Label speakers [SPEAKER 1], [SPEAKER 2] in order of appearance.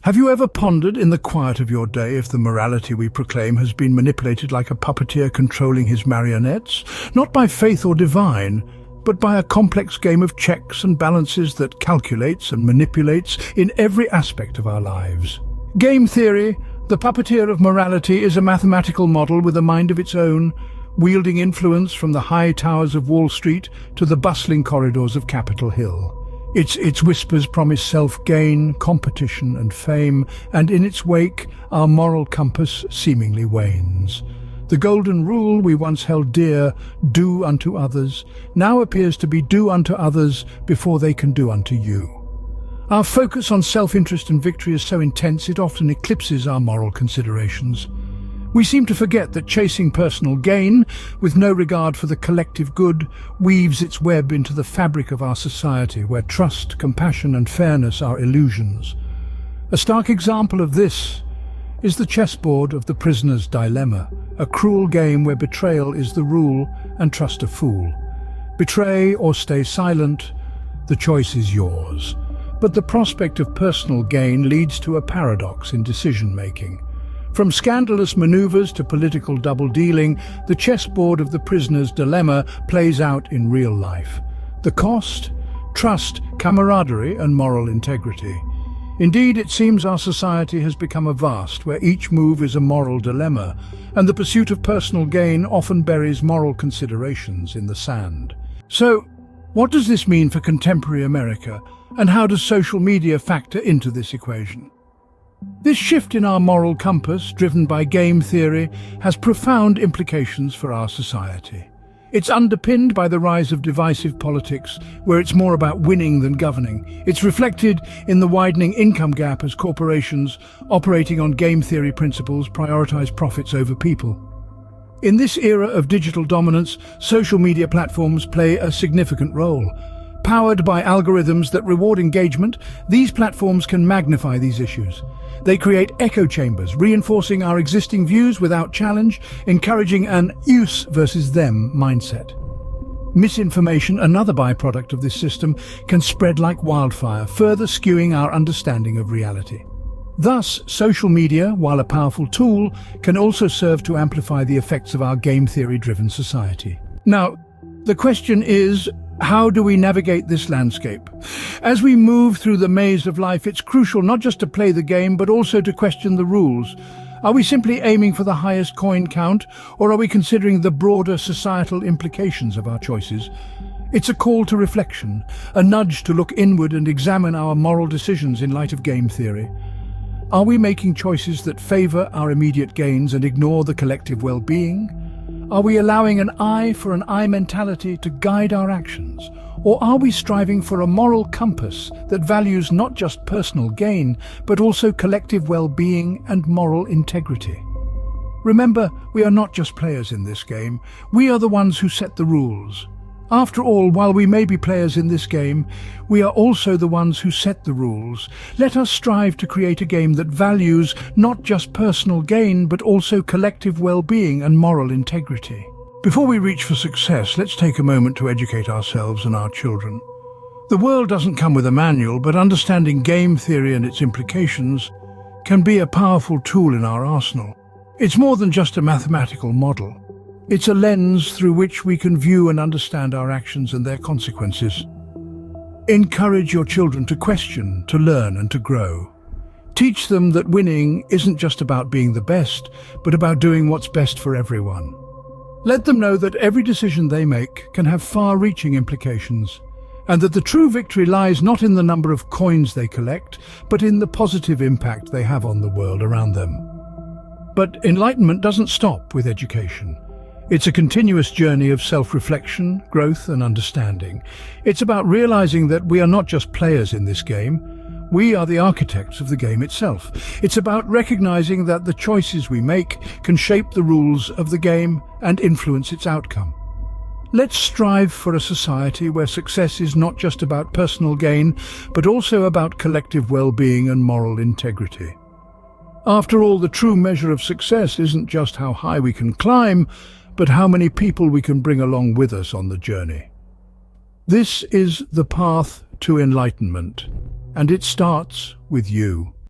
[SPEAKER 1] Have you ever pondered in the quiet of your day if the morality we proclaim has been manipulated like a puppeteer controlling his marionettes? Not by faith or divine, but by a complex game of checks and balances that calculates and manipulates in every aspect of our lives. Game theory, the puppeteer of morality, is a mathematical model with a mind of its own, wielding influence from the high towers of Wall Street to the bustling corridors of Capitol Hill. Its whispers promise self-gain, competition and fame, and in its wake, our moral compass seemingly wanes. The golden rule we once held dear, do unto others, now appears to be do unto others before they can do unto you. Our focus on self-interest and victory is so intense it often eclipses our moral considerations. We seem to forget that chasing personal gain, with no regard for the collective good, weaves its web into the fabric of our society, where trust, compassion and fairness are illusions. A stark example of this is the chessboard of the prisoner's dilemma, a cruel game where betrayal is the rule and trust a fool. Betray or stay silent, the choice is yours. But the prospect of personal gain leads to a paradox in decision-making. From scandalous maneuvers to political double-dealing, the chessboard of the prisoner's dilemma plays out in real life. The cost? Trust, camaraderie and moral integrity. Indeed, it seems our society has become a vast, where each move is a moral dilemma, and the pursuit of personal gain often buries moral considerations in the sand. So, what does this mean for contemporary America, and how does social media factor into this equation? This shift in our moral compass, driven by game theory, has profound implications for our society. It's underpinned by the rise of divisive politics, where it's more about winning than governing. It's reflected in the widening income gap as corporations, operating on game theory principles, prioritize profits over people. In this era of digital dominance, social media platforms play a significant role. Powered by algorithms that reward engagement, these platforms can magnify these issues. They create echo chambers, reinforcing our existing views without challenge, encouraging an us versus them mindset. Misinformation, another byproduct of this system, can spread like wildfire, further skewing our understanding of reality. Thus, social media, while a powerful tool, can also serve to amplify the effects of our game theory-driven society. Now, the question is, how do we navigate this landscape? As we move through the maze of life, it's crucial not just to play the game, but also to question the rules. Are we simply aiming for the highest coin count, or are we considering the broader societal implications of our choices? It's a call to reflection, a nudge to look inward and examine our moral decisions in light of game theory. Are we making choices that favor our immediate gains and ignore the collective well-being? Are we allowing an eye for an eye mentality to guide our actions? Or are we striving for a moral compass that values not just personal gain, but also collective well-being and moral integrity? Remember, we are not just players in this game. We are the ones who set the rules. After all, while we may be players in this game, we are also the ones who set the rules. Let us strive to create a game that values not just personal gain, but also collective well-being and moral integrity. Before we reach for success, let's take a moment to educate ourselves and our children. The world doesn't come with a manual, but understanding game theory and its implications can be a powerful tool in our arsenal. It's more than just a mathematical model. It's a lens through which we can view and understand our actions and their consequences. Encourage your children to question, to learn and to grow. Teach them that winning isn't just about being the best, but about doing what's best for everyone. Let them know that every decision they make can have far-reaching implications, and that the true victory lies not in the number of coins they collect, but in the positive impact they have on the world around them. But enlightenment doesn't stop with education. It's a continuous journey of self-reflection, growth and understanding. It's about realizing that we are not just players in this game, we are the architects of the game itself. It's about recognizing that the choices we make can shape the rules of the game and influence its outcome. Let's strive for a society where success is not just about personal gain, but also about collective well-being and moral integrity. After all, the true measure of success isn't just how high we can climb, but how many people we can bring along with us on the journey. This is the path to enlightenment, and it starts with you.